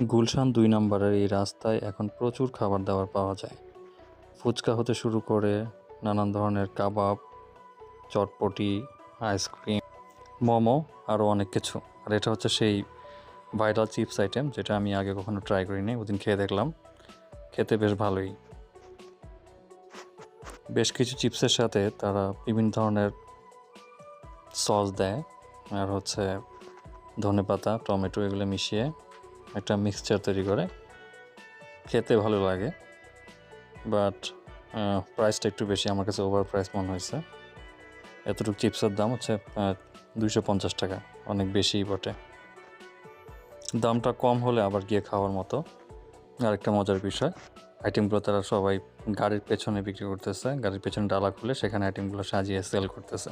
গুলশান ২ নম্বরের এই রাস্তায় এখন প্রচুর খাবার দাবার পাওয়া যায়। ফুচকা হতে শুরু করে নানান ধরনের কাবাব, চটপটি, আইসক্রিম, মোমো আরও অনেক কিছু। আর এটা হচ্ছে সেই ভাইরাল চিপস আইটেম যেটা আমি আগে কখনো ট্রাই করিনি। ওদিন খেয়ে দেখলাম, খেতে বেশ ভালোই। বেশ কিছু চিপসের সাথে তারা বিভিন্ন ধরনের সস দেয়, আর হচ্ছে ধনেপাতা, টমেটো এগুলো মিশিয়ে একটা মিক্সচার তৈরি করে। খেতে ভালো লাগে, বাট প্রাইসটা একটু বেশি, আমার কাছে ওভার প্রাইস মনে হয়েছে। এতটুকু চিপসের দাম হচ্ছে 250 টাকা, অনেক বেশিই বটে। দামটা কম হলে আবার গিয়ে খাওয়ার মতো। আরেকটা মজার বিষয়, আইটেমগুলো তারা সবাই গাড়ির পেছনে বিক্রি করতেছে। গাড়ির পেছনে ডালা খুলে সেখানে আইটেমগুলো সাজিয়ে সেল করতেছে।